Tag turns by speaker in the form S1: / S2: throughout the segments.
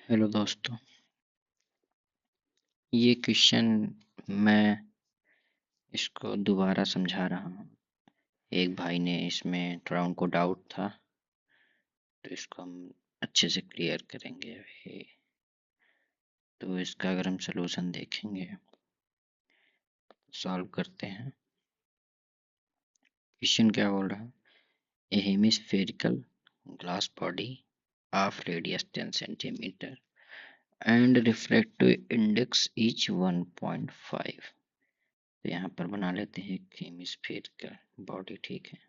S1: Hello दोस्तों, ये question मैं इसको दोबारा समझा रहा हूँ। एक भाई ने इसमें थोड़ा उनको डाउट था, तो इसको हम अच्छे से क्लियर करेंगे अभी। तो इसका अगर हम सलूशन देखेंगे, सॉल्व करते हैं। क्वेश्चन क्या बोल रहा है? A hemispherical glass body of radius 10 centimetre and refractive index each 1.5। तो यहाँ पर बना लेते हैं एक हेमिस्फेरिकल बॉडी। ठीक है,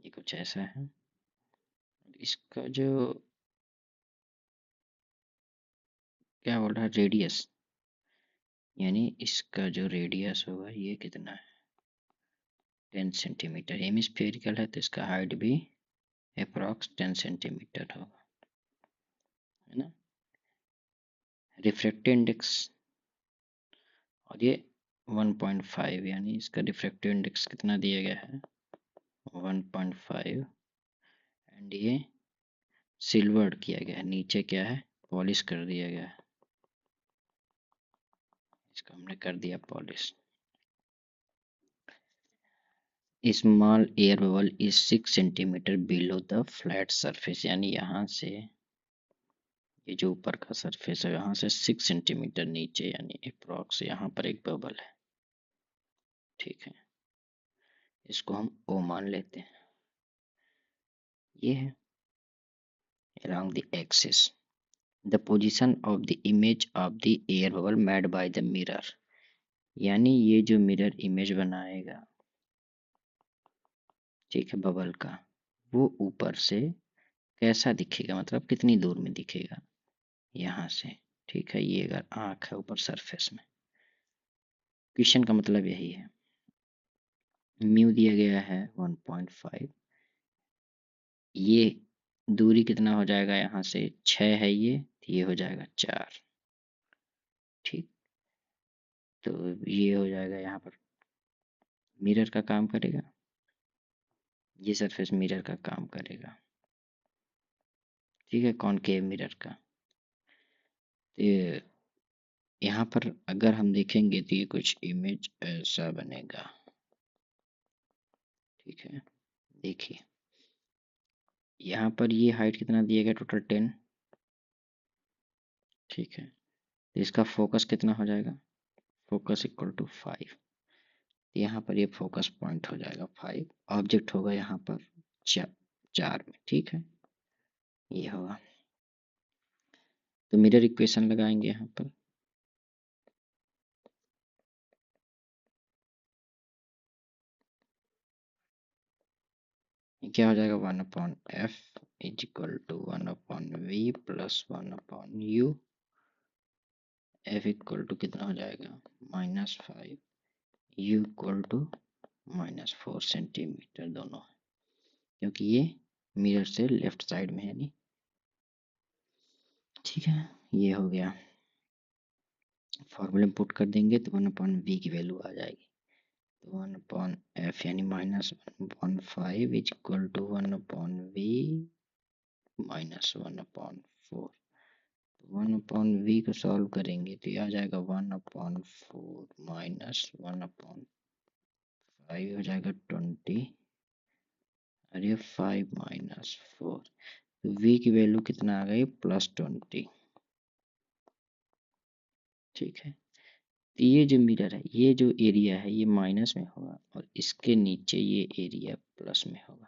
S1: ये कुछ ऐसा है। इसका जो क्या बोल रहा है, रेडियस, यानी इसका जो रेडियस होगा ये कितना है? 10 सेंटीमीटर। हेमिस्फेरिकल है तो इसका हाइट भी अप्रॉक्स 10 सेंटीमीटर होगा, है ना। रिफ्रैक्टिव इंडेक्स और ये 1.5, यानी इसका रिफ्रैक्टिव इंडेक्स कितना दिया गया है? 1.5। एंड ये सिल्वर्ड किया गया है, नीचे क्या है, पॉलिश कर दिया गया है। इसको हमने कर दिया polish. Small air bubble is 6 centimetre below the flat surface, यानी यहाँ से ये जो ऊपर का सरफेस है यहाँ से 6 सेंटीमीटर नीचे, यानी अप्रॉक्स यहाँ पर एक बबल है। ठीक है, इसको हम ओ मान लेते हैं। ये है along the axis the position of the image of the air bubble made by the mirror, यानी ये जो मिरर इमेज बनाएगा, ठीक है, बबल का, वो ऊपर से कैसा दिखेगा, मतलब कितनी दूर में दिखेगा यहाँ से। ठीक है, ये अगर आँख है ऊपर सरफेस में, क्वेश्चन का मतलब यही है। म्यू दिया गया है 1.5, ये दूरी कितना हो जाएगा, यहाँ से 6 है ये हो जाएगा 4। ठीक, तो ये हो जाएगा, यहाँ पर मिरर का काम करेगा, ये सरफेस मिरर का काम करेगा। ठीक है, कॉनकेव मिरर का। तो यहाँ पर अगर हम देखेंगे तो ये कुछ इमेज ऐसा बनेगा। ठीक है, देखिए यहाँ पर ये हाइट कितना दिया गया, टोटल 10। ठीक है, तो इसका फोकस कितना हो जाएगा, फोकस इक्वल टू 5। यहाँ पर ये फोकस पॉइंट हो जाएगा 5, ऑब्जेक्ट होगा यहाँ पर 4 में। ठीक है, ये होगा। तो मिरर इक्वेशन लगाएंगे यहाँ पर। ये क्या हो जाएगा, 1/f is equal to 1/v plus 1/u। f equal to कितना हो जाएगा, -5, u इक्वल टू -4 सेंटीमीटर, दोनों है, क्योंकि ये मिरर से लेफ्ट साइड में है नहीं। ठीक है, ये हो गया। फॉर्मूले में पुट कर देंगे तो 1/v की वैल्यू आ जाएगी। तो 1/f यानी -1/5 is equal to 1/v -1/4। 1/v को सॉल्व करेंगे तो ये आ जाएगा 1/4 -1/5 हो जाएगा 20, और ये 5 -4, तो v की वैल्यू कितना आ गई, +20। ठीक है, तो ये जो मिरर है, ये जो एरिया है ये माइनस में होगा और इसके नीचे ये एरिया प्लस में होगा।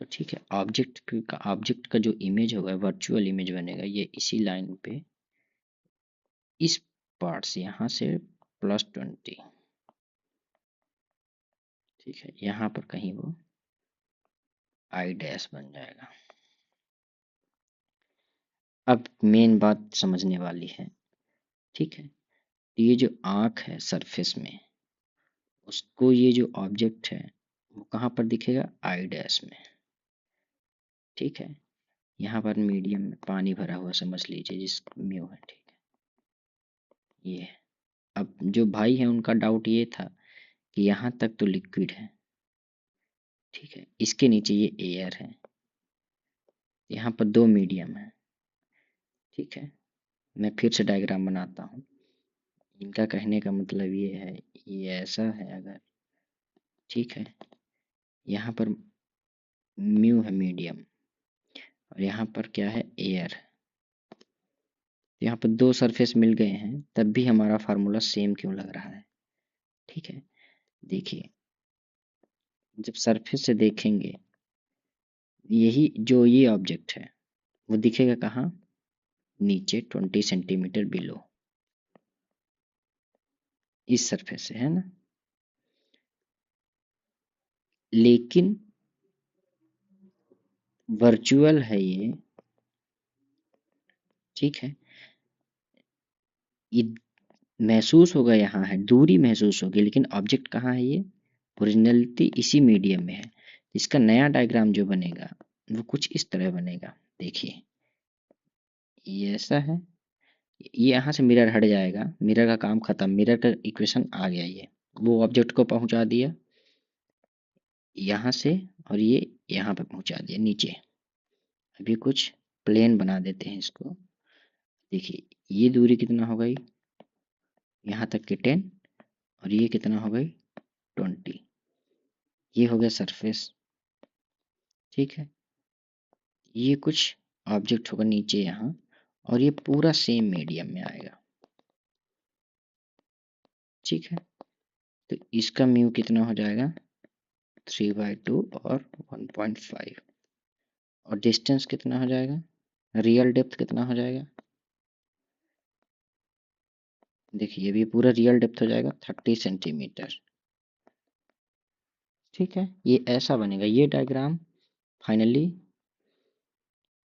S1: तो ठीक है, ऑब्जेक्ट का जो इमेज होगा, वर्चुअल इमेज बनेगा, ये इसी लाइन पे इस पार्ट से यहाँ से +20। ठीक है, यहाँ पर कहीं वो आई डैश बन जाएगा। अब मेन बात समझने वाली है। ठीक है, तो ये जो आँख है सरफेस में, उसको ये जो ऑब्जेक्ट है वो कहाँ पर दिखेगा, आई डैश में। ठीक है, यहाँ पर मीडियम में पानी भरा हुआ समझ लीजिए, जिस म्यू है। ठीक है, ये है। अब जो भाई है उनका डाउट ये था कि यहाँ तक तो लिक्विड है, ठीक है, इसके नीचे ये एयर है, यहाँ पर 2 मीडियम है, ठीक है, मैं फिर से डायग्राम बनाता हूँ। इनका कहने का मतलब ये है, ये ऐसा है अगर, ठीक है, यहाँ पर म्यू है मीडियम, और यहाँ पर क्या है एयर। यहाँ पर दो सरफेस मिल गए हैं, तब भी हमारा फार्मूला सेम क्यों लग रहा है? ठीक है, देखिए जब सरफेस से देखेंगे, यही जो ये ऑब्जेक्ट है वो दिखेगा कहाँ? नीचे 20 सेंटीमीटर बिलो, इस सरफेस से, है ना। लेकिन वर्चुअल है ये, ठीक है, ये महसूस होगा, यहाँ है दूरी महसूस होगी, लेकिन ऑब्जेक्ट कहाँ है ये? ओरिजिनलिटी इसी मीडियम में है। इसका नया डायग्राम जो बनेगा वो कुछ इस तरह बनेगा। देखिए ये ऐसा है, ये यहाँ से मिरर हट जाएगा, मिरर का काम खत्म, मिरर का इक्वेशन आ गया, ये वो ऑब्जेक्ट को पहुंचा दिया यहाँ से, और ये यहाँ पे पहुंचा दिया नीचे। अभी कुछ प्लेन बना देते हैं इसको। देखिए ये दूरी कितना हो गई? यहाँ तक के 10, और ये कितना हो गई? 20। ये हो गया सरफेस, ठीक है। ये कुछ ऑब्जेक्ट होगा नीचे यहाँ, और ये पूरा सेम मीडियम में आएगा, ठीक है। तो इसका म्यू कितना हो जाएगा? 3/2 और 1.5, और डिस्टेंस कितना हो जाएगा? रियल डेप्थ कितना हो जाएगा? देखिए ये भी पूरा रियल डेप्थ हो जाएगा 30 सेंटीमीटर, ठीक है। ये ऐसा बनेगा ये डायग्राम। फाइनली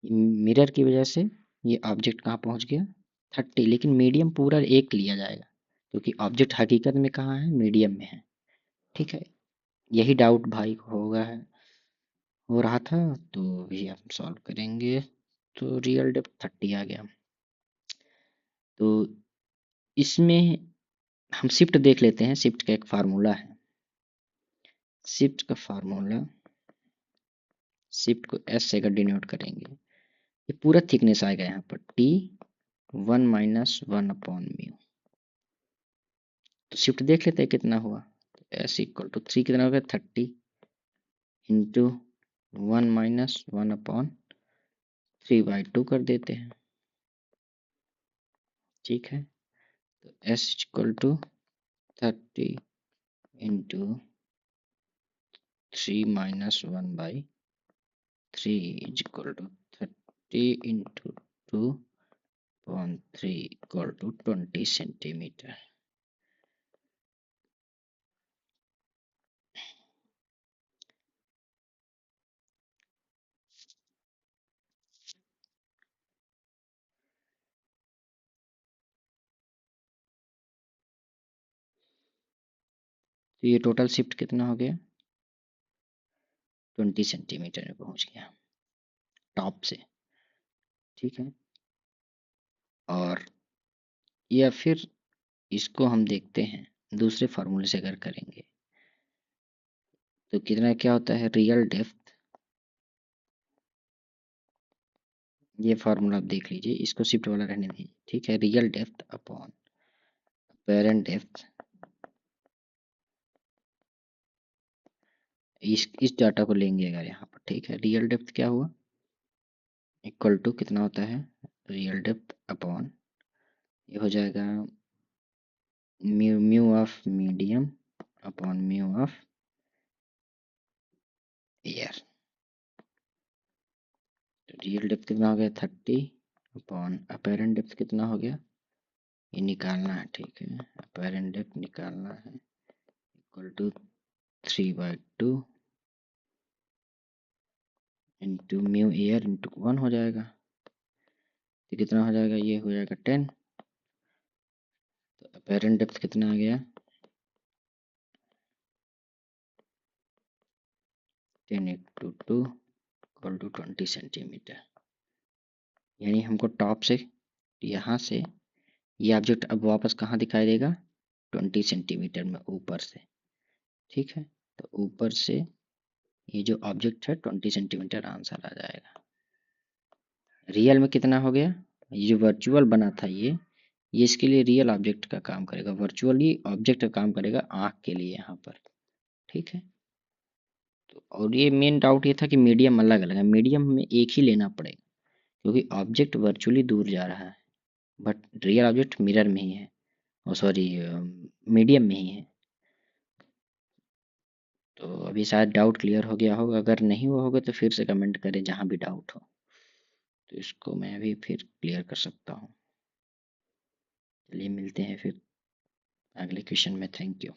S1: मिरर की वजह से ये ऑब्जेक्ट कहाँ पहुँच गया? 30, लेकिन मीडियम पूरा एक लिया जाएगा, क्योंकि ऑब्जेक्ट हकीकत में कहाँ है? मीडियम में है, ठीक है। यही डाउट भाई को होगा है, हो रहा था, तो भी हम सॉल्व करेंगे। तो रियल डेप्थ 30 आ गया। तो इसमें हम शिफ्ट देख लेते हैं। शिफ्ट का एक फार्मूला है, शिफ्ट का फार्मूला, शिफ्ट को एस से अगर डिनोट करेंगे, ये पूरा थिकनेस आएगा यहाँ पर टी 1 माइनस 1/म्यू। तो शिफ्ट देख लेते हैं कितना हुआ। एस इक्वल टू 3 कितना हो गया? 30 इंटू 1 माइनस 1/3/2 कर देते हैं, ठीक है। तो S equal to 30 into 3 minus 1/3 is equal to 30 into 2/3 equal to 20 centimetre. तो ये टोटल शिफ्ट कितना हो गया? 20 सेंटीमीटर में पहुंच गया टॉप से, ठीक है। और या फिर इसको हम देखते हैं दूसरे फार्मूले से अगर करेंगे, तो कितना क्या होता है? रियल डेप्थ, ये फार्मूला आप देख लीजिए, इसको शिफ्ट वाला रहने दीजिए, ठीक है। Real depth upon parent depth, इस डाटा को लेंगे अगर यहाँ पर, ठीक है। रियल डेप्थ क्या हुआ? इक्वल टू कितना होता है? रियल डेप्थ अपॉन, ये हो जाएगा mu of medium upon mu of air. तो रियल डेप्थ कितना हो गया? 30 अपॉन अपेरेंट डेप्थ कितना हो गया? ये निकालना है, ठीक है। अपेरेंट डेप्थ निकालना है, equal to 3/2 into mu air into 1 हो जाएगा। तो कितना हो जाएगा? ये हो जाएगा 10। तो अपेरेंट डेप्थ कितना आ गया? 10 इंटू 2 इक्वल टू 20 सेंटीमीटर। यानी हमको टॉप से, यहाँ से ये ऑब्जेक्ट अब वापस कहाँ दिखाई देगा? 20 सेंटीमीटर में ऊपर से, ठीक है। तो ऊपर से ये जो ऑब्जेक्ट है 20 सेंटीमीटर आंसर आ जाएगा। रियल में कितना हो गया? ये जो वर्चुअल बना था ये इसके लिए रियल ऑब्जेक्ट का काम करेगा, वर्चुअली ऑब्जेक्ट का काम करेगा आँख के लिए यहाँ पर। ठीक है, तो और ये मेन डाउट ये था कि मीडियम अलग अलग है, मीडियम में एक ही लेना पड़ेगा क्योंकि ऑब्जेक्ट वर्चुअली दूर जा रहा है बट रियल ऑब्जेक्ट मिरर में ही है, और सॉरी मीडियम में ही है। तो अभी शायद डाउट क्लियर हो गया होगा, अगर नहीं हुआ होगा तो फिर से कमेंट करें जहाँ भी डाउट हो, तो इसको मैं अभी फिर क्लियर कर सकता हूँ। चलिए मिलते हैं फिर अगले क्वेश्चन में। Thank you.